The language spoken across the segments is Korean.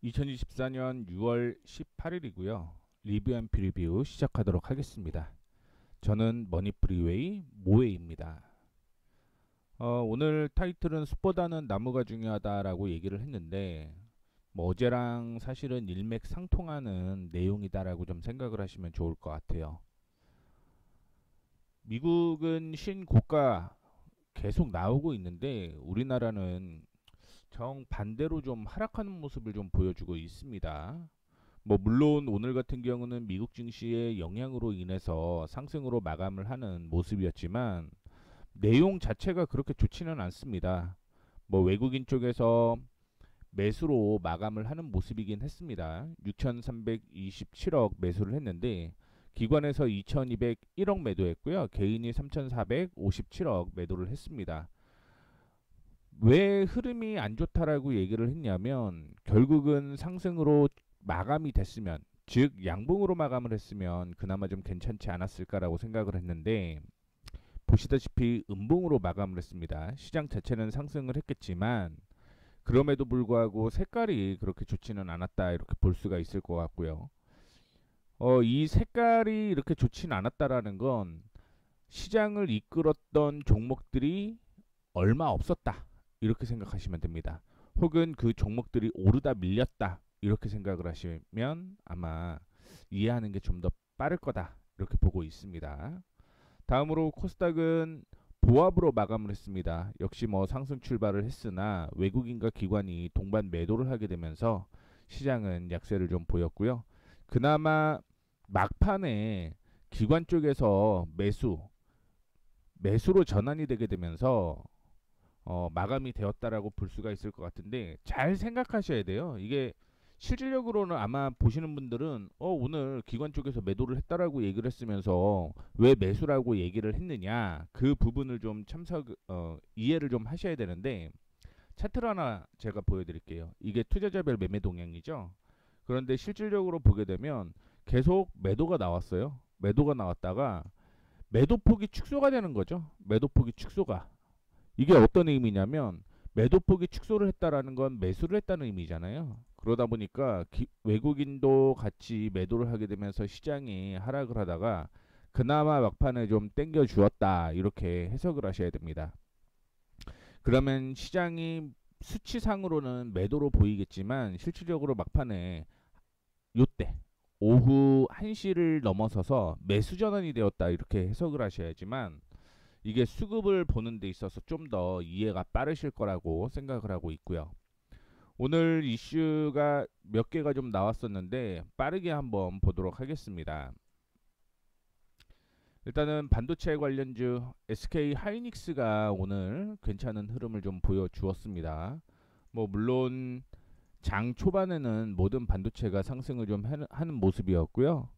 2024년 6월 18일이고요. 리뷰 앤 프리뷰 시작하도록 하겠습니다. 저는 머니프리웨이 모웨이입니다. 오늘 타이틀은 숲보다는 나무가 중요하다라고 얘기를 했는데 어제랑 사실은 일맥상통하는 내용이다라고 좀 생각을 하시면 좋을 것 같아요. 미국은 신고가 계속 나오고 있는데 우리나라는 정반대로 좀 하락하는 모습을 좀 보여주고 있습니다. 물론 오늘 같은 경우는 미국 증시의 영향으로 인해서 상승으로 마감을 하는 모습이었지만 내용 자체가 그렇게 좋지는 않습니다. 외국인 쪽에서 매수로 마감을 하는 모습이긴 했습니다. 6,327억 매수를 했는데 기관에서 2,201억 매도했고요. 개인이 3,457억 매도를 했습니다. 왜 흐름이 안 좋다라고 얘기를 했냐면 결국은 상승으로 마감이 됐으면, 즉 양봉으로 마감을 했으면 그나마 좀 괜찮지 않았을까라고 생각을 했는데 보시다시피 음봉으로 마감을 했습니다. 시장 자체는 상승을 했겠지만 그럼에도 불구하고 색깔이 그렇게 좋지는 않았다, 이렇게 볼 수가 있을 것 같고요. 이 색깔이 이렇게 좋지는 않았다라는 건 시장을 이끌었던 종목들이 얼마 없었다, 이렇게 생각하시면 됩니다. 혹은 그 종목들이 오르다 밀렸다, 이렇게 생각을 하시면 아마 이해하는 게 좀 더 빠를 거다, 이렇게 보고 있습니다. 다음으로 코스닥은 보합으로 마감을 했습니다. 역시 상승 출발을 했으나 외국인과 기관이 동반 매도를 하게 되면서 시장은 약세를 좀 보였고요. 그나마 막판에 기관 쪽에서 매수로 전환이 되게 되면서 마감이 되었다라고 볼 수가 있을 것 같은데 잘 생각하셔야 돼요. 이게 실질적으로는 아마 보시는 분들은 오늘 기관 쪽에서 매도를 했다라고 얘기를 했으면서 왜 매수라고 얘기를 했느냐, 그 부분을 좀 이해를 좀 하셔야 되는데, 차트를 하나 제가 보여드릴게요. 이게 투자자별 매매 동향이죠. 그런데 실질적으로 보게 되면 계속 매도가 나왔어요. 매도가 나왔다가 매도폭이 축소가 되는 거죠. 매도폭이 축소가. 이게 어떤 의미냐면 매도폭이 축소를 했다라는 건 매수를 했다는 의미잖아요. 그러다 보니까 외국인도 같이 매도를 하게 되면서 시장이 하락을 하다가 그나마 막판에 좀 땡겨 주었다, 이렇게 해석을 하셔야 됩니다. 그러면 시장이 수치상으로는 매도로 보이겠지만 실질적으로 막판에 요때 오후 1시를 넘어서서 매수 전환이 되었다, 이렇게 해석을 하셔야지만 이게 수급을 보는 데 있어서 좀 더 이해가 빠르실 거라고 생각을 하고 있고요. 오늘 이슈가 몇 개가 좀 나왔었는데 빠르게 한번 보도록 하겠습니다. 일단은 반도체 관련주 SK 하이닉스가 오늘 괜찮은 흐름을 좀 보여주었습니다. 물론 장 초반에는 모든 반도체가 상승을 좀 하는 모습이었고요.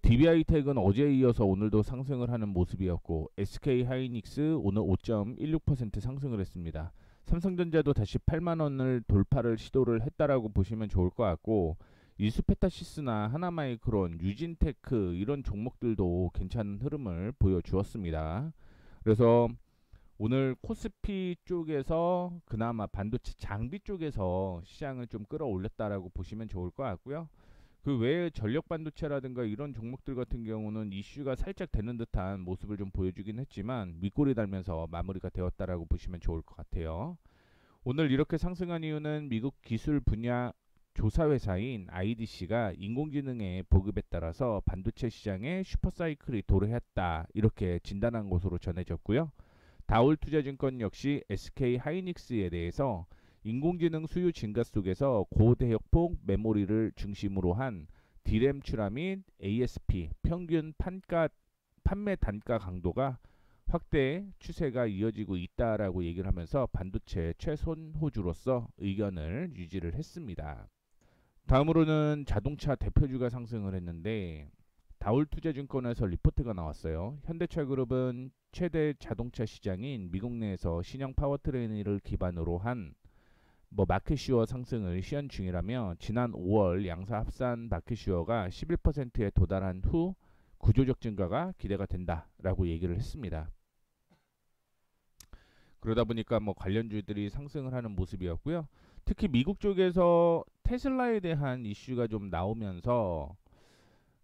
DB하이텍은 어제에 이어서 오늘도 상승을 하는 모습이었고 SK 하이닉스 오늘 5.16% 상승을 했습니다. 삼성전자도 다시 8만원을 돌파를 시도를 했다라고 보시면 좋을 것 같고, 이수페타시스나 하나마이크론, 유진테크 이런 종목들도 괜찮은 흐름을 보여주었습니다. 그래서 오늘 코스피 쪽에서 그나마 반도체 장비 쪽에서 시장을 좀 끌어올렸다라고 보시면 좋을 것 같고요. 그 외에 전력 반도체라든가 이런 종목들 같은 경우는 이슈가 살짝 되는 듯한 모습을 좀 보여주긴 했지만 윗골이 달면서 마무리가 되었다라고 보시면 좋을 것 같아요. 오늘 이렇게 상승한 이유는 미국 기술 분야 조사회사인 IDC가 인공지능의 보급에 따라서 반도체 시장에 슈퍼사이클이 도래했다, 이렇게 진단한 것으로 전해졌고요. 다올투자증권 역시 SK 하이닉스에 대해서 인공지능 수요 증가 속에서 고대역폭 메모리를 중심으로 한 D램 출하 및 ASP 평균 판매 단가 강도가 확대 추세가 이어지고 있다라고 얘기를 하면서 반도체 최선호주로서 의견을 유지를 했습니다. 다음으로는 자동차 대표주가 상승을 했는데 다올투자증권에서 리포트가 나왔어요. 현대차그룹은 최대 자동차 시장인 미국 내에서 신형 파워트레인을 기반으로 한 마켓슈어 상승을 시연 중이라며 지난 5월 양사 합산 마켓슈어가 11%에 도달한 후 구조적 증가가 기대가 된다라고 얘기를 했습니다. 그러다 보니까 관련주들이 상승을 하는 모습이었고요. 특히 미국 쪽에서 테슬라에 대한 이슈가 좀 나오면서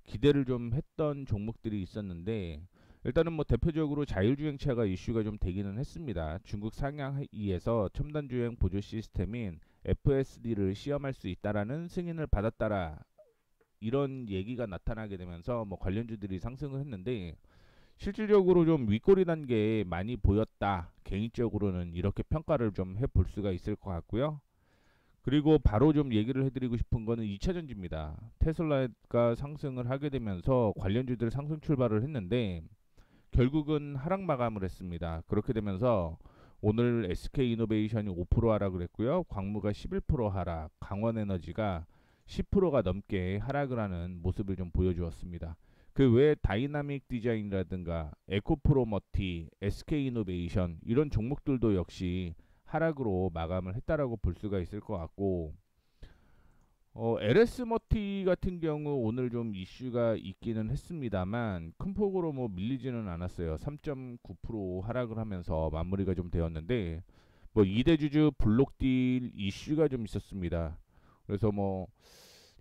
기대를 좀 했던 종목들이 있었는데, 일단은 뭐 대표적으로 자율주행차가 이슈가 좀 되기는 했습니다. 중국 상하이에서 첨단주행 보조 시스템인 FSD를 시험할 수 있다라는 승인을 받았다라, 이런 얘기가 나타나게 되면서 뭐 관련주들이 상승을 했는데, 실질적으로 좀 윗꼬리 단계에 많이 보였다, 개인적으로는 이렇게 평가를 좀 해볼 수가 있을 것 같고요. 그리고 바로 좀 얘기를 해드리고 싶은 거는 2차전지입니다. 테슬라가 상승을 하게 되면서 관련주들 상승 출발을 했는데 결국은 하락 마감을 했습니다. 그렇게 되면서 오늘 SK이노베이션이 5% 하락을 했고요. 광무가 11% 하락, 강원에너지가 10%가 넘게 하락을 하는 모습을 좀 보여주었습니다. 그 외에 다이나믹 디자인이라든가 에코프로머티, SK이노베이션 이런 종목들도 역시 하락으로 마감을 했다라고 볼 수가 있을 것 같고, LS 머티 같은 경우 오늘 좀 이슈가 있기는 했습니다만 큰 폭으로 뭐 밀리지는 않았어요. 3.9% 하락을 하면서 마무리가 좀 되었는데, 뭐 이대주주 블록딜 이슈가 좀 있었습니다. 그래서 뭐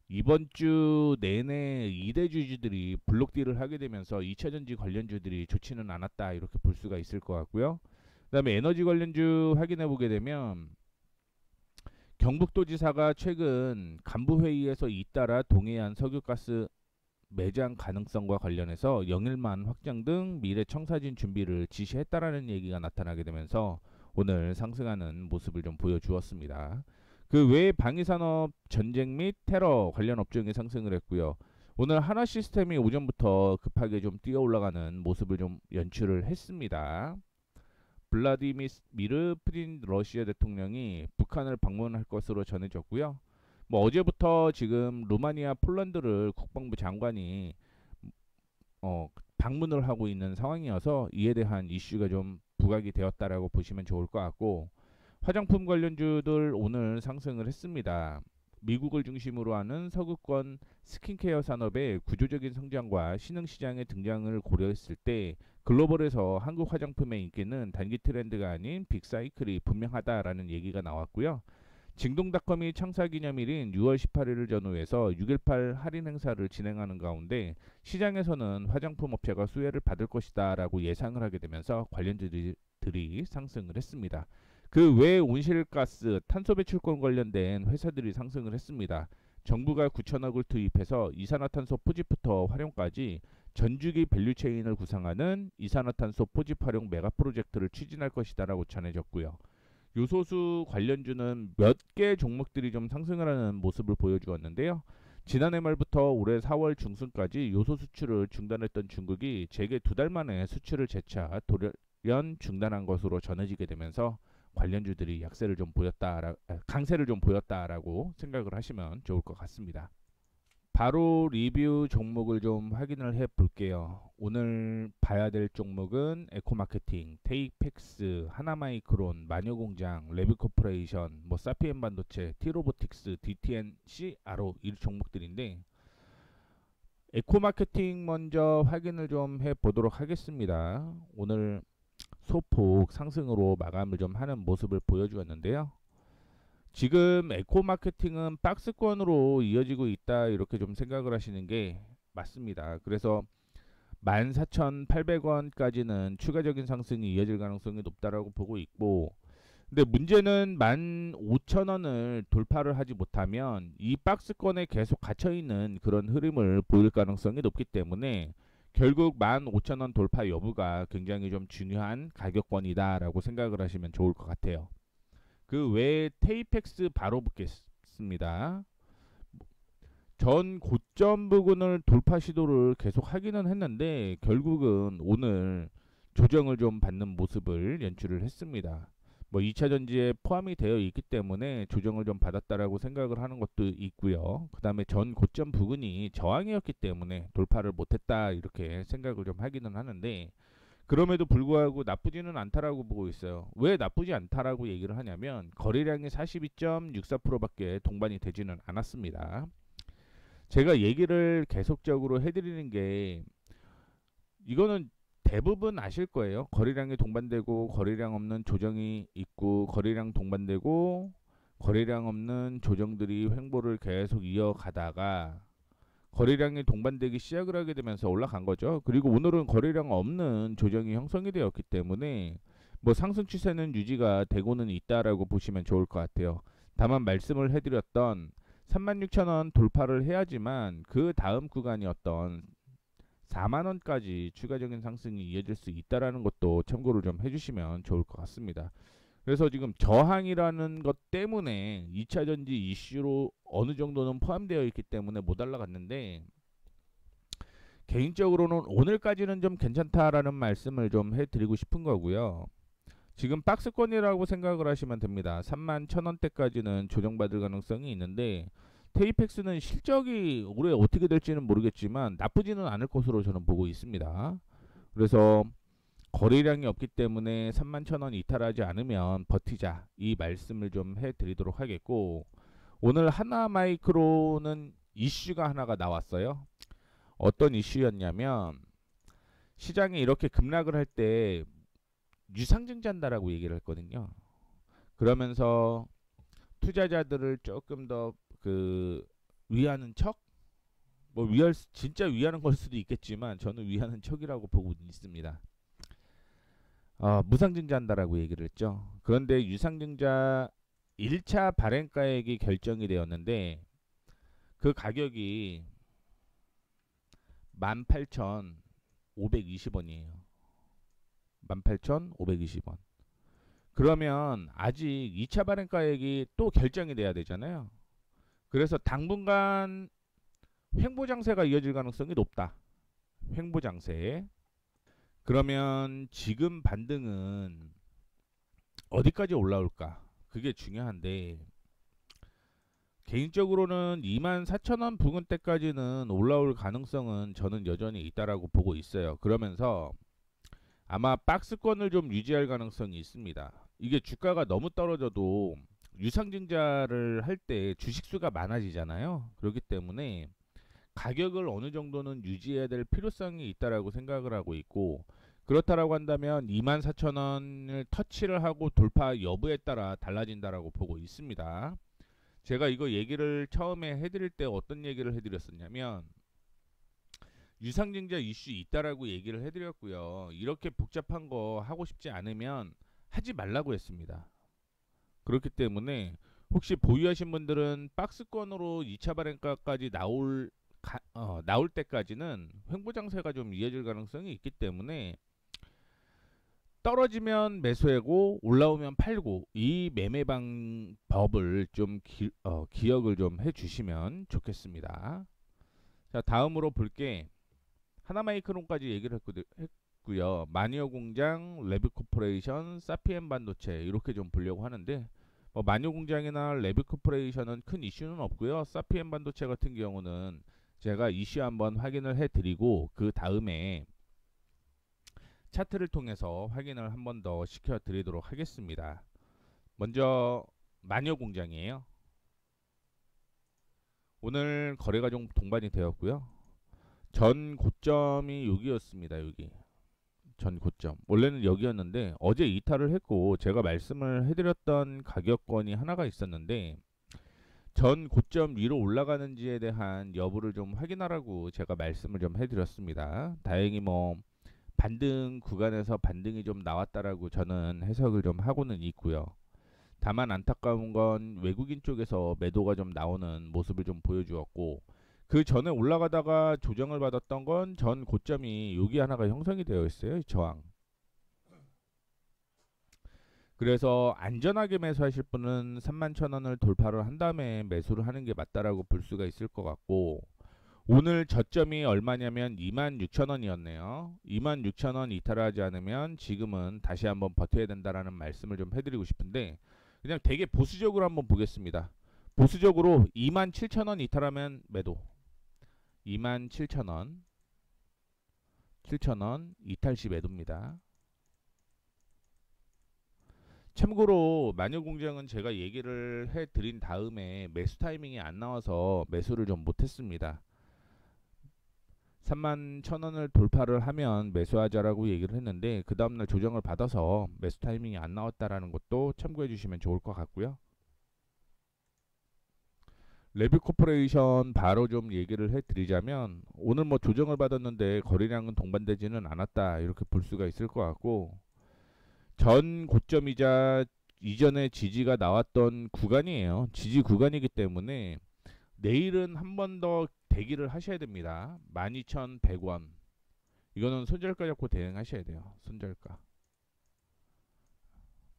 이번 주 내내 이대주주들이 블록딜을 하게 되면서 2차전지 관련주들이 좋지는 않았다, 이렇게 볼 수가 있을 것 같고요. 그다음에 에너지 관련주 확인해 보게 되면 경북도지사가 최근 간부회의에서 잇따라 동해안 석유가스 매장 가능성과 관련해서 영일만 확장 등 미래 청사진 준비를 지시했다라는 얘기가 나타나게 되면서 오늘 상승하는 모습을 좀 보여주었습니다. 그 외에 방위산업 전쟁 및 테러 관련 업종이 상승을 했고요. 오늘 하나시스템이 오전부터 급하게 좀 뛰어 올라가는 모습을 좀 연출을 했습니다. 블라디미르 푸틴 러시아 대통령이 북한을 방문할 것으로 전해졌고요. 뭐 어제부터 지금 루마니아, 폴란드를 국방부 장관이 방문을 하고 있는 상황이어서 이에 대한 이슈가 좀 부각이 되었다라고 보시면 좋을 것 같고, 화장품 관련주들 오늘 상승을 했습니다. 미국을 중심으로 하는 서구권 스킨케어 산업의 구조적인 성장과 신흥시장의 등장을 고려했을 때 글로벌에서 한국 화장품의 인기는 단기 트렌드가 아닌 빅사이클이 분명하다라는 얘기가 나왔고요. 징동닷컴이 창사기념일인 6월 18일을 전후해서 6.18 할인 행사를 진행하는 가운데 시장에서는 화장품 업체가 수혜를 받을 것이다 라고 예상을 하게 되면서 관련주들이 상승을 했습니다. 그 외에 온실가스, 탄소 배출권 관련된 회사들이 상승을 했습니다. 정부가 9천억을 투입해서 이산화탄소 포집부터 활용까지 전주기 밸류체인을 구상하는 이산화탄소 포집 활용 메가 프로젝트를 추진할 것이다라고 전해졌고요. 요소수 관련주는 몇 개 종목들이 좀 상승을 하는 모습을 보여주었는데요. 지난해 말부터 올해 4월 중순까지 요소 수출을 중단했던 중국이 재개 2달 만에 수출을 재차 돌연 중단한 것으로 전해지게 되면서 관련주들이 강세를 좀 보였다라고 생각을 하시면 좋을 것 같습니다. 바로 리뷰 종목을 좀 확인을 해 볼게요. 오늘 봐야 될 종목은 에코마케팅, 테이펙스, 하나마이크론, 마녀공장, 레비코퍼레이션, 뭐 사피엔 반도체, 티로보틱스, DTNC, 아로 이 종목들인데, 에코마케팅 먼저 확인을 좀 해 보도록 하겠습니다. 오늘 소폭 상승으로 마감을 좀 하는 모습을 보여주었는데요. 지금 에코마케팅은 박스권으로 이어지고 있다, 이렇게 좀 생각을 하시는 게 맞습니다. 그래서 14,800원까지는 추가적인 상승이 이어질 가능성이 높다라고 보고 있고, 근데 문제는 15,000원을 돌파를 하지 못하면 이 박스권에 계속 갇혀있는 그런 흐름을 보일 가능성이 높기 때문에 결국 15,000원 돌파 여부가 굉장히 좀 중요한 가격권이다라고 생각을 하시면 좋을 것 같아요. 그 외에 테이펙스 바로 붙겠습니다. 전 고점 부근을 돌파 시도를 계속 하기는 했는데 결국은 오늘 조정을 좀 받는 모습을 연출을 했습니다. 뭐 2차 전지에 포함이 되어 있기 때문에 조정을 좀 받았다라고 생각을 하는 것도 있고요. 그 다음에 전 고점 부근이 저항이었기 때문에 돌파를 못했다, 이렇게 생각을 좀 하기는 하는데, 그럼에도 불구하고 나쁘지는 않다라고 보고 있어요. 왜 나쁘지 않다라고 얘기를 하냐면 거래량이 42.64%밖에 동반이 되지는 않았습니다. 제가 얘기를 계속적으로 해드리는 게, 이거는 대부분 아실 거예요. 거래량이 동반되고 거래량 없는 조정이 있고 거래량 동반되고 거래량 없는 조정들이 횡보를 계속 이어가다가 거래량이 동반되기 시작을 하게 되면서 올라간 거죠. 그리고 오늘은 거래량 없는 조정이 형성이 되었기 때문에 뭐 상승 추세는 유지가 되고는 있다라고 보시면 좋을 것 같아요. 다만 말씀을 해드렸던 36,000원 돌파를 해야지만 그 다음 구간이었던 4만원까지 추가적인 상승이 이어질 수 있다라는 것도 참고를 좀 해주시면 좋을 것 같습니다. 그래서 지금 저항이라는 것 때문에 2차전지 이슈로 어느 정도는 포함되어 있기 때문에 못 올라갔는데, 개인적으로는 오늘까지는 좀 괜찮다라는 말씀을 좀 해드리고 싶은 거고요. 지금 박스권이라고 생각을 하시면 됩니다. 31,000원대까지는 조정받을 가능성이 있는데, 테이펙스는 실적이 올해 어떻게 될지는 모르겠지만 나쁘지는 않을 것으로 저는 보고 있습니다. 그래서 거래량이 없기 때문에 31,000원 이탈하지 않으면 버티자, 이 말씀을 좀 해드리도록 하겠고, 오늘 하나마이크로는 이슈가 하나가 나왔어요. 어떤 이슈였냐면, 시장이 이렇게 급락을 할 때 유상증자한다라고 얘기를 했거든요. 그러면서 투자자들을 조금 더 위하는 척, 뭐 진짜 위하는 걸 수도 있겠지만 저는 위하는 척이라고 보고 있습니다. 무상증자한다라고 얘기를 했죠. 그런데 유상증자 1차 발행가액이 결정이 되었는데 그 가격이 18,520원이에요. 18,520원. 그러면 아직 2차 발행가액이 또 결정이 돼야 되잖아요. 그래서 당분간 횡보장세가 이어질 가능성이 높다. 횡보장세. 그러면 지금 반등은 어디까지 올라올까? 그게 중요한데, 개인적으로는 24,000원 부근대까지는 올라올 가능성은 저는 여전히 있다라고 보고 있어요. 그러면서 아마 박스권을 좀 유지할 가능성이 있습니다. 이게 주가가 너무 떨어져도 유상증자를 할 때 주식수가 많아지잖아요. 그렇기 때문에 가격을 어느 정도는 유지해야 될 필요성이 있다라고 생각을 하고 있고, 그렇다라고 한다면 24,000원을 터치를 하고 돌파 여부에 따라 달라진다라고 보고 있습니다. 제가 이거 얘기를 처음에 해드릴 때 어떤 얘기를 해드렸었냐면, 유상증자 이슈 있다라고 얘기를 해드렸고요. 이렇게 복잡한 거 하고 싶지 않으면 하지 말라고 했습니다. 그렇기 때문에 혹시 보유하신 분들은 박스권으로 2차 발행가까지 나올 때까지는 횡보장세가 좀 이어질 가능성이 있기 때문에 떨어지면 매수하고 올라오면 팔고, 이 매매 방법을 좀 기억을 좀 해주시면 좋겠습니다. 자, 다음으로 볼게 하나마이크론까지 얘기를 했고요. 마니어공장, 레비코퍼레이션, 사피엔 반도체 이렇게 좀 보려고 하는데, 마니어공장이나 레비코퍼레이션은 큰 이슈는 없고요. 사피엔 반도체 같은 경우는 제가 이슈 한번 확인을 해드리고 그 다음에 차트를 통해서 확인을 한 번 더 시켜드리도록 하겠습니다. 먼저 마니어공장이에요. 오늘 거래가 좀 동반이 되었고요. 전 고점이 여기였습니다. 여기 전 고점 원래는 여기였는데 어제 이탈을 했고, 제가 말씀을 해드렸던 가격권이 하나가 있었는데 전 고점 위로 올라가는지에 대한 여부를 좀 확인하라고 제가 말씀을 좀 해드렸습니다. 다행히 반등 구간에서 반등이 좀 나왔다라고 저는 해석을 좀 하고는 있고요. 다만 안타까운 건 외국인 쪽에서 매도가 좀 나오는 모습을 좀 보여주었고, 그 전에 올라가다가 조정을 받았던 건 전 고점이 여기 하나가 형성이 되어 있어요. 저항. 그래서 안전하게 매수하실 분은 31,000원을 돌파를 한 다음에 매수를 하는 게 맞다라고 볼 수가 있을 것 같고, 오늘 저점이 얼마냐면 26,000원이었네요. 26,000원 이탈하지 않으면 지금은 다시 한번 버텨야 된다라는 말씀을 좀 해드리고 싶은데, 그냥 되게 보수적으로 한번 보겠습니다. 보수적으로 27,000원 이탈하면 매도. 27,000원 7,000원 이탈 시 매도입니다. 참고로 마녀공장은 제가 얘기를 해드린 다음에 매수 타이밍이 안 나와서 매수를 좀 못했습니다. 31,000원을 돌파를 하면 매수하자라고 얘기를 했는데 그 다음날 조정을 받아서 매수 타이밍이 안 나왔다라는 것도 참고해 주시면 좋을 것 같고요. 레뷰 코퍼레이션 바로 좀 얘기를 해드리자면 오늘 뭐 조정을 받았는데 거래량은 동반되지는 않았다 이렇게 볼 수가 있을 것 같고, 전 고점이자 이전에 지지가 나왔던 구간이에요. 지지 구간이기 때문에 내일은 한 번 더 대기를 하셔야 됩니다. 12,100원. 이거는 손절가 잡고 대응하셔야 돼요. 손절가.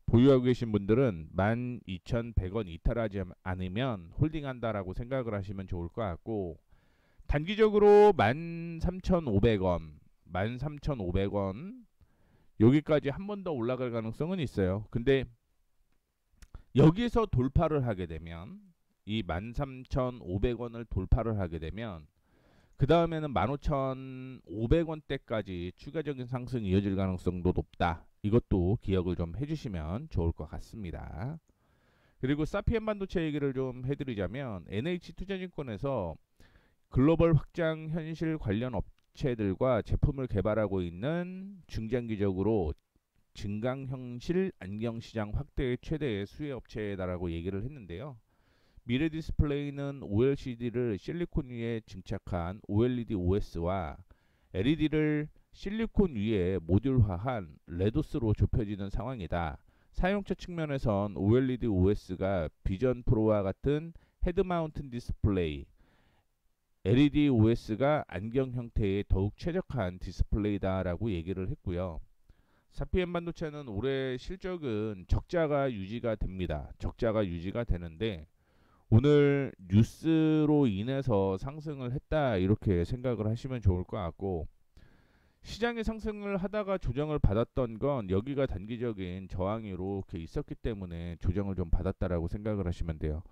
보유하고 계신 분들은 12,100원 이탈하지 않으면 홀딩한다라고 생각을 하시면 좋을 것 같고, 단기적으로 13,500원, 13,500원 여기까지 한 번 더 올라갈 가능성은 있어요. 근데 여기서 돌파를 하게 되면, 이 13,500원을 돌파를 하게 되면 그 다음에는 15,500원대까지 추가적인 상승이 이어질 가능성도 높다. 이것도 기억을 좀 해주시면 좋을 것 같습니다. 그리고 사피엔 반도체 얘기를 좀 해드리자면, NH투자증권에서 글로벌 확장 현실 관련 업체들과 제품을 개발하고 있는 중장기적으로 증강현실 안경시장 확대의 최대의 수혜 업체다라고 얘기를 했는데요. 미래 디스플레이는 OLCD를 실리콘 위에 증착한 OLED OS와 LED를 실리콘 위에 모듈화한 레도스로 좁혀지는 상황이다. 사용자 측면에선 OLED OS가 비전 프로와 같은 헤드 마운트 디스플레이, LED OS가 안경 형태의 더욱 최적화한 디스플레이다라고 얘기를 했고요. 사피엔 반도체는 올해 실적은 적자가 유지가 됩니다. 적자가 유지가 되는데 오늘 뉴스로 인해서 상승을 했다 이렇게 생각을 하시면 좋을 것 같고, 시장이 상승을 하다가 조정을 받았던 건 여기가 단기적인 저항으로 이렇게 있었기 때문에 조정을 좀 받았다라고 생각을 하시면 돼요.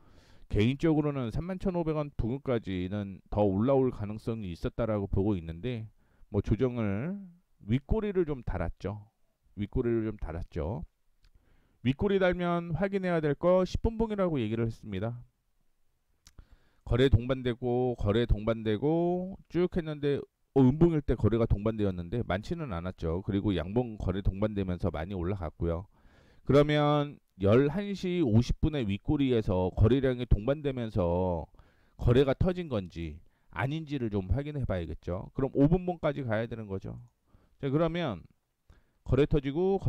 개인적으로는 31,500원 부근까지는 더 올라올 가능성이 있었다라고 보고 있는데, 뭐 조정을 윗꼬리를 좀 달았죠. 윗꼬리를 좀 달았죠. 윗꼬리 달면 확인해야 될 거 10분 봉이라고 얘기를 했습니다. 거래 동반되고 쭉 했는데 음봉일 때 거래가 동반되었는데 많지는 않았죠. 그리고 양봉 거래 동반되면서 많이 올라갔고요. 그러면 11시 50분에 윗꼬리에서 거래량이 동반되면서 거래가 터진 건지 아닌지를 좀 확인해 봐야겠죠. 그럼 5분봉까지 가야 되는 거죠. 자, 그러면 거래 터지고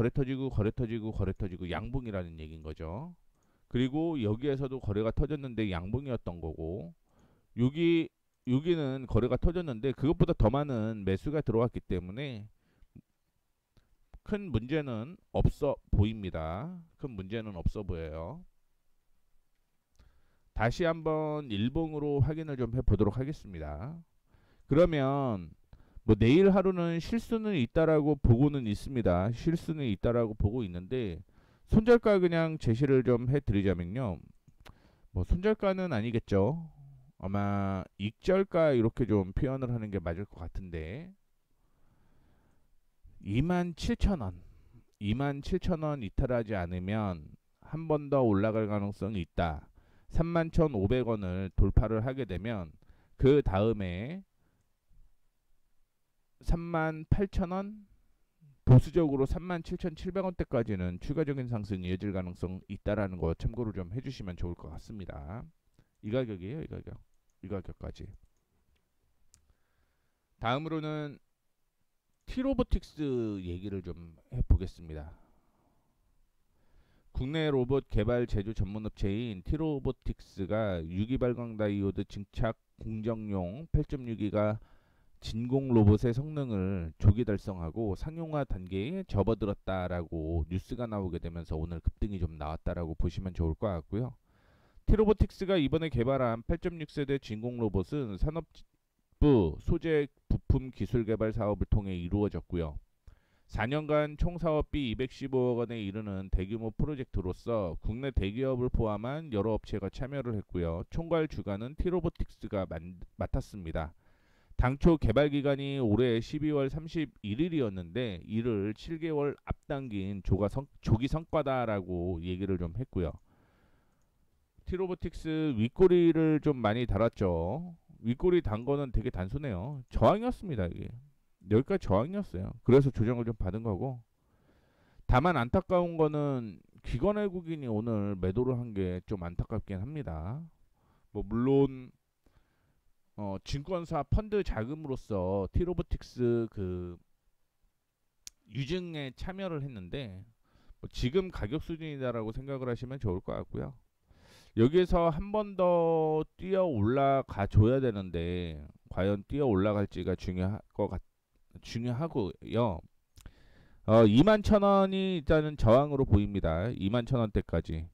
양봉이라는 얘기인 거죠. 그리고 여기에서도 거래가 터졌는데 양봉이었던 거고, 여기는 거래가 터졌는데 그것보다 더 많은 매수가 들어왔기 때문에 큰 문제는 없어 보입니다. 큰 문제는 없어 보여요. 다시 한번 일봉으로 확인을 좀 해보도록 하겠습니다. 그러면 뭐 내일 하루는 실수는 있다라고 보고는 있습니다. 실수는 있다라고 보고 있는데, 손절가 그냥 제시를 좀 해드리자면요. 뭐 손절가는 아니겠죠. 아마 익절가 이렇게 좀 표현을 하는 게 맞을 것 같은데, 27,000원 27,000원 이탈하지 않으면 한 번 더 올라갈 가능성이 있다. 31,500원을 돌파를 하게 되면 그 다음에 38,000원, 보수적으로 37,700원대까지는 추가적인 상승이 이어질 가능성이 있다라는 거 참고를 좀 해주시면 좋을 것 같습니다. 이 가격이에요. 이 가격까지. 다음으로는 T로보틱스 얘기를 좀 해보겠습니다. 국내 로봇 개발 제조 전문 업체인 T로보틱스가 유기발광 다이오드 증착 공정용 8.6기가 진공 로봇의 성능을 조기 달성하고 상용화 단계에 접어들었다라고 뉴스가 나오게 되면서 오늘 급등이 좀 나왔다라고 보시면 좋을 것 같고요. T로보틱스가 이번에 개발한 8.6세대 진공 로봇은 산업부 소재 부품 기술 개발 사업을 통해 이루어졌고요. 4년간 총 사업비 215억 원에 이르는 대규모 프로젝트로서 국내 대기업을 포함한 여러 업체가 참여를 했고요. 총괄 주관은 T로보틱스가 맡았습니다. 당초 개발 기간이 올해 12월 31일이었는데 이를 7개월 앞당긴 조기 성과다라고 얘기를 좀 했고요. T로보틱스 윗꼬리를 좀 많이 달았죠. 윗꼬리 단 거는 되게 단순해요. 저항이었습니다. 이게 여기까지 저항이었어요. 그래서 조정을 좀 받은 거고, 다만 안타까운 거는 기관 외국인이 오늘 매도를 한 게 좀 안타깝긴 합니다. 뭐 물론 증권사 펀드 자금으로서 티로보틱스 그 유증에 참여를 했는데 뭐 지금 가격 수준이다라고 생각을 하시면 좋을 것 같고요. 여기에서 한 번 더 뛰어 올라가 줘야 되는데 과연 뛰어 올라갈지가 중요하고요. 21,000원이 일단은 저항으로 보입니다. 21,000원대까지.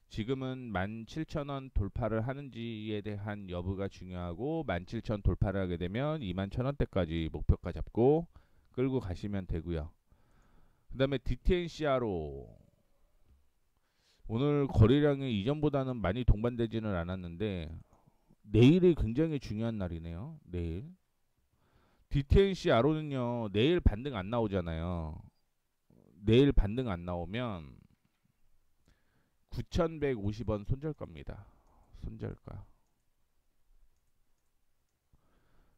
지금은 17,000원 돌파를 하는지에 대한 여부가 중요하고 17,000 돌파를 하게 되면 21,000원대까지 목표가 잡고 끌고 가시면 되고요. 그 다음에 DTNCR로 오늘 거래량이 이전보다는 많이 동반되지는 않았는데 내일이 굉장히 중요한 날이네요. 내일 DTNCR로는요 내일 반등 안 나오잖아요. 내일 반등 안 나오면 9,150원 손절가입니다. 손절가.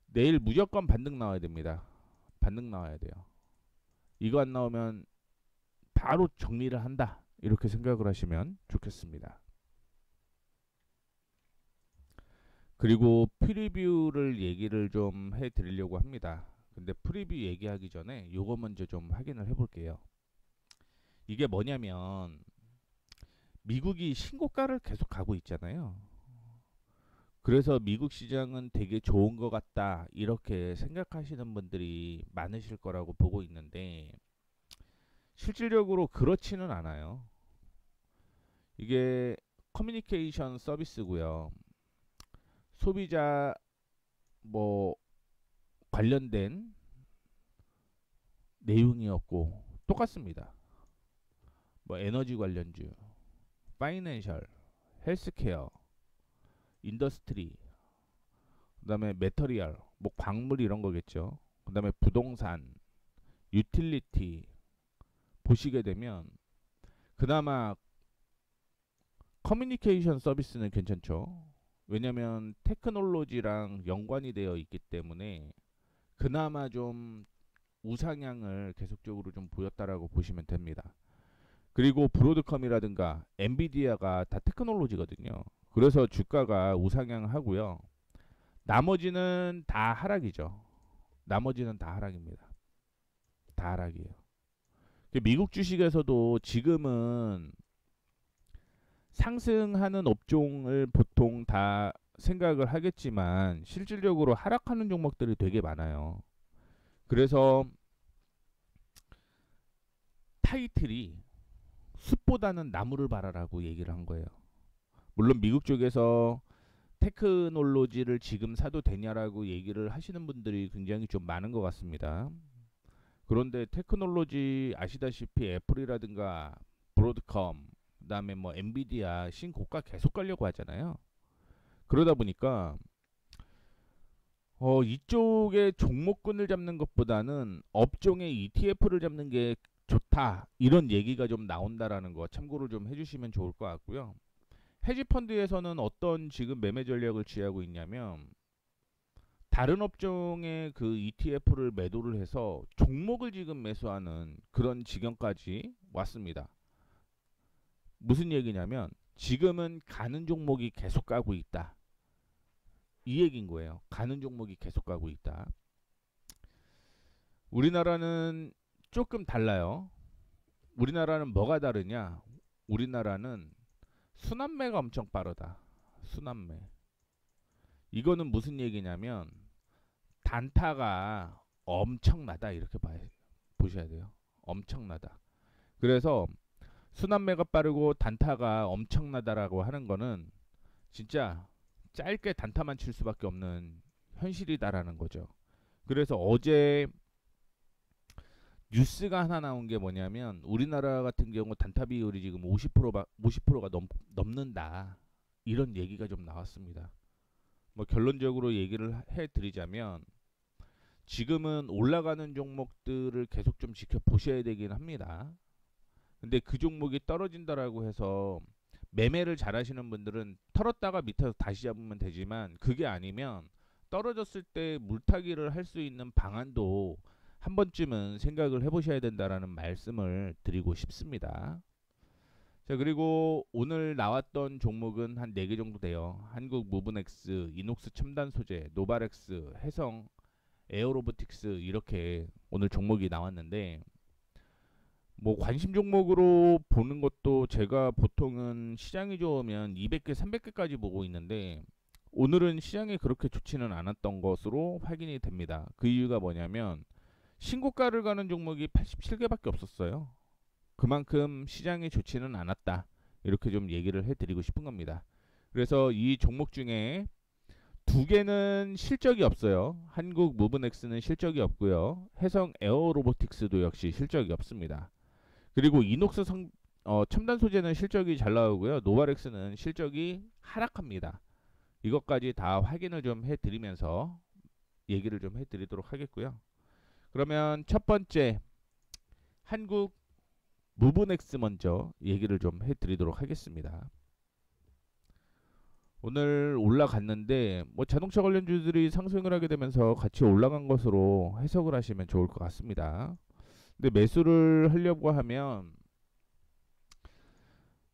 내일 무조건 반등 나와야 됩니다. 반등 나와야 돼요. 이거 안 나오면 바로 정리를 한다. 이렇게 생각을 하시면 좋겠습니다. 그리고 프리뷰를 얘기를 좀 해드리려고 합니다. 근데 프리뷰 얘기하기 전에 요거 먼저 좀 확인을 해볼게요. 이게 뭐냐면 미국이 신고가를 계속 가고 있잖아요. 그래서 미국 시장은 되게 좋은 것 같다 이렇게 생각하시는 분들이 많으실 거라고 보고 있는데 실질적으로 그렇지는 않아요. 이게 커뮤니케이션 서비스고요. 소비자 뭐 관련된 내용이었고 똑같습니다. 뭐 에너지 관련주, 파이낸셜, 헬스케어, 인더스트리, 그다음에 메터리얼, 뭐 광물 이런 거겠죠. 그다음에 부동산, 유틸리티 보시게 되면 그나마 커뮤니케이션 서비스는 괜찮죠. 왜냐면 테크놀로지랑 연관이 되어 있기 때문에 그나마 좀 우상향을 계속적으로 좀 보였다라고 보시면 됩니다. 그리고 브로드컴이라든가 엔비디아가 다 테크놀로지거든요. 그래서 주가가 우상향하고요. 나머지는 다 하락이죠. 나머지는 다 하락입니다. 다 하락이에요. 미국 주식에서도 지금은 상승하는 업종을 보통 다 생각을 하겠지만 실질적으로 하락하는 종목들이 되게 많아요. 그래서 타이틀이 숲보다는 나무를 바라라고 얘기를 한 거예요. 물론 미국 쪽에서 테크놀로지를 지금 사도 되냐라고 얘기를 하시는 분들이 굉장히 좀 많은 것 같습니다. 그런데 테크놀로지 아시다시피 애플이라든가 브로드컴 그다음에 뭐 엔비디아 신고가 계속 가려고 하잖아요. 그러다 보니까 이쪽에 종목군을 잡는 것보다는 업종의 ETF를 잡는 게 좋다 이런 얘기가 좀 나온다라는 거 참고로 좀 해주시면 좋을 것 같고요. 헤지펀드에서는 어떤 지금 매매 전략을 취하고 있냐면 다른 업종의 그 ETF를 매도를 해서 종목을 지금 매수하는 그런 지경까지 왔습니다. 무슨 얘기냐면 지금은 가는 종목이 계속 가고 있다. 이 얘기인 거예요. 가는 종목이 계속 가고 있다. 우리나라는 조금 달라요. 우리나라는 뭐가 다르냐? 우리나라는 순환매가 엄청 빠르다. 순환매. 이거는 무슨 얘기냐면 단타가 엄청나다 이렇게 보셔야 돼요. 엄청나다. 그래서 순환매가 빠르고 단타가 엄청나다라고 하는 거는 진짜 짧게 단타만 칠 수밖에 없는 현실이다라는 거죠. 그래서 어제 뉴스가 하나 나온 게 뭐냐면 우리나라 같은 경우 단타 비율이 지금 50%가 넘는다. 이런 얘기가 좀 나왔습니다. 뭐 결론적으로 얘기를 해드리자면 지금은 올라가는 종목들을 계속 좀 지켜보셔야 되긴 합니다. 근데 그 종목이 떨어진다라고 해서 매매를 잘 하시는 분들은 털었다가 밑에서 다시 잡으면 되지만 그게 아니면 떨어졌을 때 물타기를 할 수 있는 방안도 한 번쯤은 생각을 해보셔야 된다라는 말씀을 드리고 싶습니다. 자, 그리고 오늘 나왔던 종목은 한 4개 정도 돼요. 한국 무브넥스, 이녹스 첨단 소재, 노바렉스, 해성, 에어로보틱스 이렇게 오늘 종목이 나왔는데 뭐 관심 종목으로 보는 것도 제가 보통은 시장이 좋으면 200개, 300개까지 보고 있는데 오늘은 시장이 그렇게 좋지는 않았던 것으로 확인이 됩니다. 그 이유가 뭐냐면 신고가를 가는 종목이 87개밖에 없었어요. 그만큼 시장이 좋지는 않았다. 이렇게 좀 얘기를 해드리고 싶은 겁니다. 그래서 이 종목 중에 2개는 실적이 없어요. 한국 무브넥스는 실적이 없고요. 해성 에어로보틱스도 역시 실적이 없습니다. 그리고 이녹스 첨단 소재는 실적이 잘 나오고요. 노바렉스는 실적이 하락합니다. 이것까지 다 확인을 좀 해드리면서 얘기를 좀 해드리도록 하겠고요. 그러면 첫 번째 한국 무브넥스 먼저 얘기를 좀 해드리도록 하겠습니다. 오늘 올라갔는데 뭐 자동차 관련주들이 상승을 하게 되면서 같이 올라간 것으로 해석을 하시면 좋을 것 같습니다. 근데 매수를 하려고 하면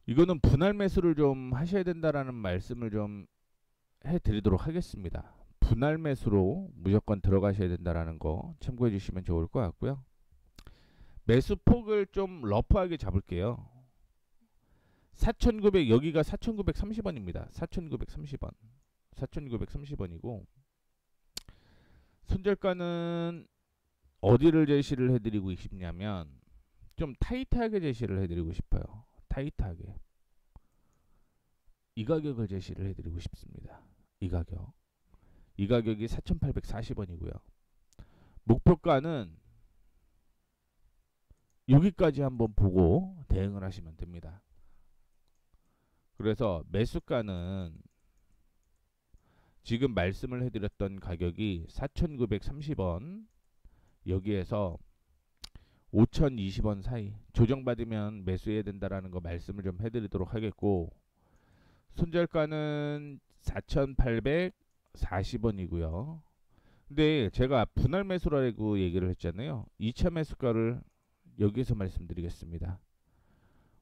이거는 분할 매수를 좀 하셔야 된다라는 말씀을 좀 해드리도록 하겠습니다. 분할 매수로 무조건 들어가셔야 된다라는 거 참고해 주시면 좋을 것 같고요. 매수 폭을 좀 러프하게 잡을게요. 4,900 여기가 4,930원입니다. 4,930원. 4,930원이고 손절가는 어디를 제시를 해드리고 싶냐면 좀 타이트하게 제시를 해드리고 싶어요. 타이트하게 이 가격을 제시를 해드리고 싶습니다. 이 가격이 4,840원이고요. 목표가는 여기까지 한번 보고 대응을 하시면 됩니다. 그래서 매수가는 지금 말씀을 해드렸던 가격이 4,930원 여기에서 5,020원 사이 조정받으면 매수해야 된다라는 거 말씀을 좀 해드리도록 하겠고 손절가는 4,840원이고요. 근데 제가 분할 매수라고 얘기를 했잖아요. 2차 매수가를 여기서 말씀드리겠습니다.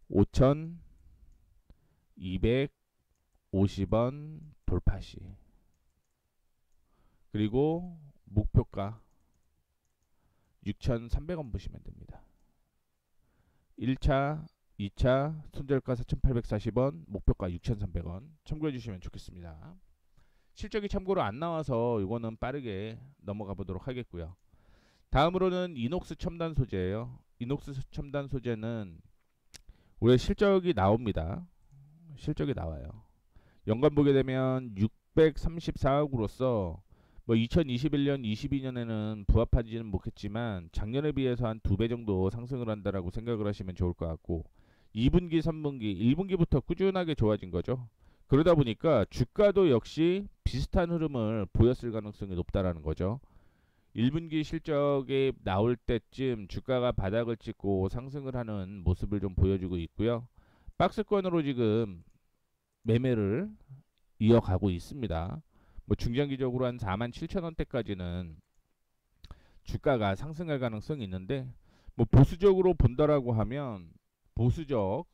5,250원 돌파시 그리고 목표가 6,300원 보시면 됩니다. 1차, 2차 손절가 4,840원, 목표가 6,300원 참고해 주시면 좋겠습니다. 실적이 참고로 안 나와서 이거는 빠르게 넘어가 보도록 하겠고요. 다음으로는 이녹스 첨단 소재예요. 이녹스 첨단 소재는 올해 실적이 나옵니다. 실적이 나와요. 연간 보게 되면 634억으로서 뭐 2021년, 22년에는 부합하지는 못했지만 작년에 비해서 한 2배 정도 상승을 한다라고 생각을 하시면 좋을 것 같고 2분기, 3분기, 1분기부터 꾸준하게 좋아진 거죠. 그러다 보니까 주가도 역시 비슷한 흐름을 보였을 가능성이 높다라는 거죠. 1분기 실적이 나올 때쯤 주가가 바닥을 찍고 상승을 하는 모습을 좀 보여주고 있고요. 박스권으로 지금 매매를 이어가고 있습니다. 뭐 중장기적으로 한 47,000원대까지는 주가가 상승할 가능성이 있는데 뭐 보수적으로 본다라고 하면 보수적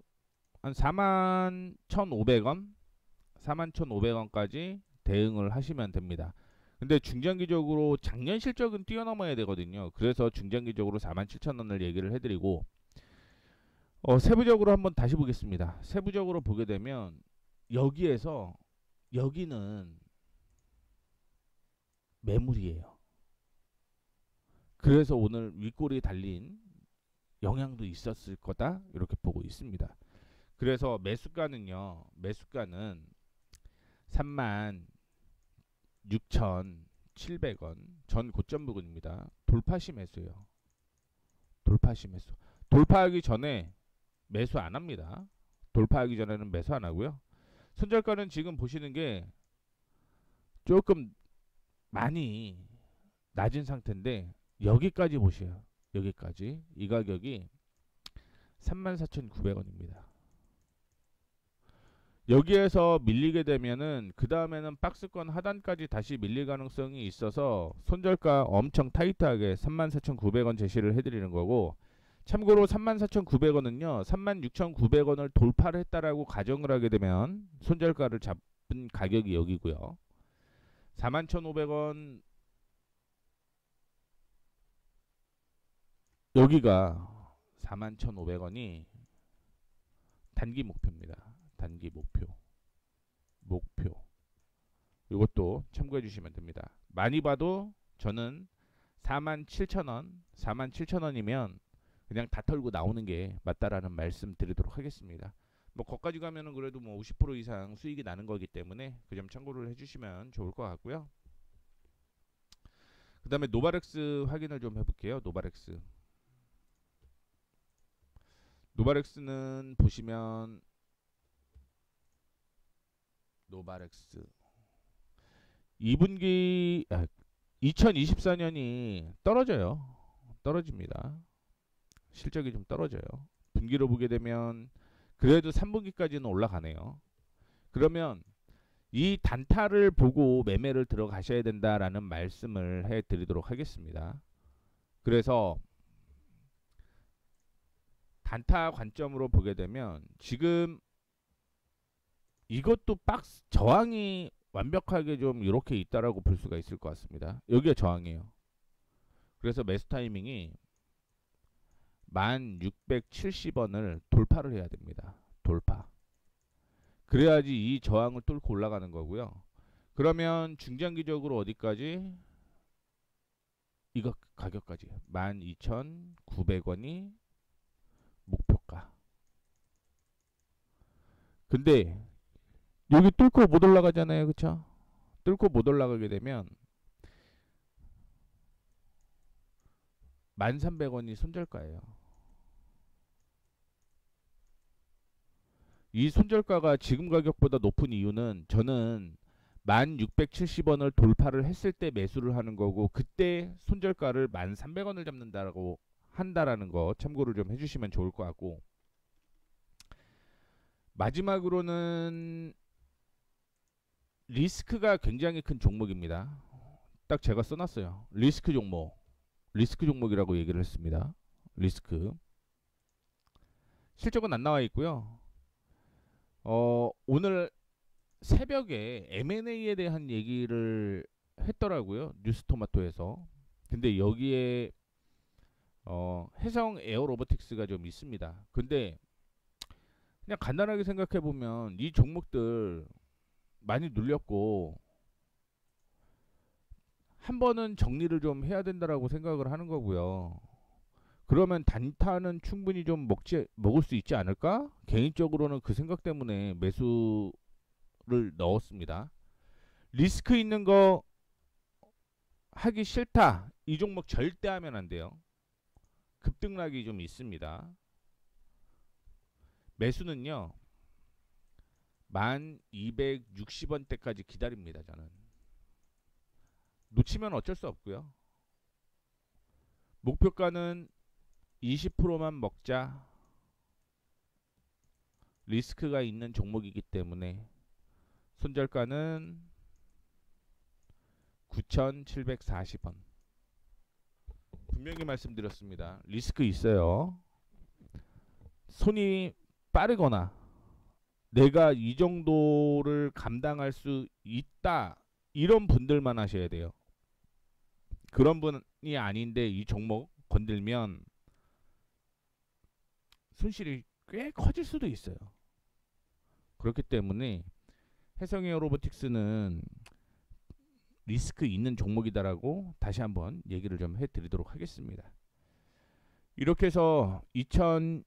한 41,500원 41,500원까지 대응을 하시면 됩니다. 근데 중장기적으로 작년 실적은 뛰어넘어야 되거든요. 그래서 중장기적으로 47,000원을 얘기를 해드리고 세부적으로 한번 다시 보겠습니다. 세부적으로 보게 되면 여기에서 여기는 매물이에요. 그래서 오늘 윗골이 달린 영향도 있었을 거다 이렇게 보고 있습니다. 그래서 매수가는요. 매수가는 36,700원 전 고점 부근입니다. 돌파시 매수예요. 돌파시 매수. 돌파하기 전에 매수 안 합니다. 돌파하기 전에는 매수 안 하고요. 손절가는 지금 보시는 게 조금 많이 낮은 상태인데 여기까지 보세요. 여기까지 이 가격이 34,900원입니다. 여기에서 밀리게 되면은 그 다음에는 박스권 하단까지 다시 밀릴 가능성이 있어서 손절가 엄청 타이트하게 34,900원 제시를 해드리는 거고 참고로 34,900원은요. 36,900원을 돌파를 했다라고 가정을 하게 되면 손절가를 잡은 가격이 여기고요. 41,500원 여기가 41,500원이 단기 목표입니다. 단기 목표. 이것도 참고해 주시면 됩니다. 많이 봐도 저는 47,000원, 47,000원이면 그냥 다 털고 나오는 게 맞다라는 말씀 드리도록 하겠습니다. 뭐 거기까지 가면은 그래도 뭐 50% 이상 수익이 나는 거기 때문에 그 점 참고를 해주시면 좋을 것 같고요. 그 다음에 노바렉스 확인을 좀 해볼게요. 노바렉스는 보시면 노바렉스 2분기 2024년이 떨어집니다. 실적이 좀 떨어져요. 분기로 보게 되면 그래도 3분기까지는 올라가네요. 그러면 이 단타를 보고 매매를 들어가셔야 된다라는 말씀을 해드리도록 하겠습니다. 그래서 단타 관점으로 보게 되면 지금 이것도 박스 저항이 완벽하게 좀 이렇게 있다라고 볼 수가 있을 것 같습니다. 여기가 저항이에요. 그래서 매수 타이밍이 1670원을 돌파를 해야 됩니다. 돌파. 그래야지 이 저항을 뚫고 올라가는 거고요. 그러면 중장기적으로 어디까지? 이거 가격까지 12,900원이 목표가. 근데 여기 뚫고 못 올라가잖아요. 그쵸? 뚫고 못 올라가게 되면 1,300원이 손절가예요. 이 손절가가 지금 가격보다 높은 이유는 저는 1670원을 돌파를 했을 때 매수를 하는 거고 그때 손절가를 1,300원을 잡는다라고 한다라는 거 참고를 좀 해주시면 좋을 것 같고, 마지막으로는 리스크가 굉장히 큰 종목입니다. 딱 제가 써놨어요. 리스크 종목이라고 얘기를 했습니다. 리스크. 실적은 안 나와 있고요. 오늘 새벽에 M&A에 대한 얘기를 했더라고요. 뉴스토마토에서. 근데 여기에 해성 에어로보틱스가 좀 있습니다. 근데 그냥 간단하게 생각해 보면 이 종목들 많이 눌렸고 한 번은 정리를 좀 해야 된다라고 생각을 하는 거고요. 그러면 단타는 충분히 좀 먹을 수 있지 않을까? 개인적으로는 그 생각 때문에 매수를 넣었습니다. 리스크 있는 거 하기 싫다. 이 종목 절대 하면 안 돼요. 급등락이 좀 있습니다. 매수는요 1260원대까지 기다립니다. 저는 놓치면 어쩔 수 없고요. 목표가는 20%만 먹자. 리스크가 있는 종목이기 때문에 손절가는 9,740원. 분명히 말씀드렸습니다. 리스크 있어요. 손이 빠르거나 내가 이 정도를 감당할 수 있다 이런 분들만 하셔야 돼요. 그런 분이 아닌데 이 종목 건들면 손실이 꽤 커질 수도 있어요. 그렇기 때문에 해성에어로보틱스는 리스크 있는 종목이다라고 다시 한번 얘기를 좀 해드리도록 하겠습니다. 이렇게 해서 2024년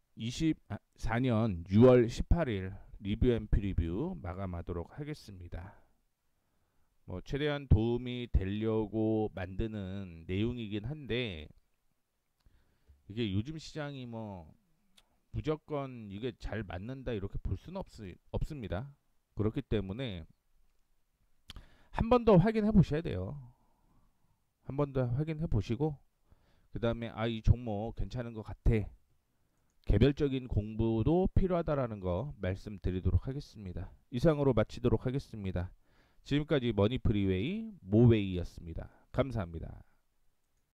6월 18일 리뷰 앤 프리뷰 마감하도록 하겠습니다. 뭐 최대한 도움이 되려고 만드는 내용이긴 한데 이게 요즘 시장이 뭐 무조건 이게 잘 맞는다 이렇게 볼 수는 없습니다. 그렇기 때문에 한 번 더 확인해 보셔야 돼요. 한 번 더 확인해 보시고 그 다음에 이 종목 괜찮은 것 같아. 개별적인 공부도 필요하다라는 거 말씀드리도록 하겠습니다. 이상으로 마치도록 하겠습니다. 지금까지 머니프리웨이 모웨이였습니다. 감사합니다.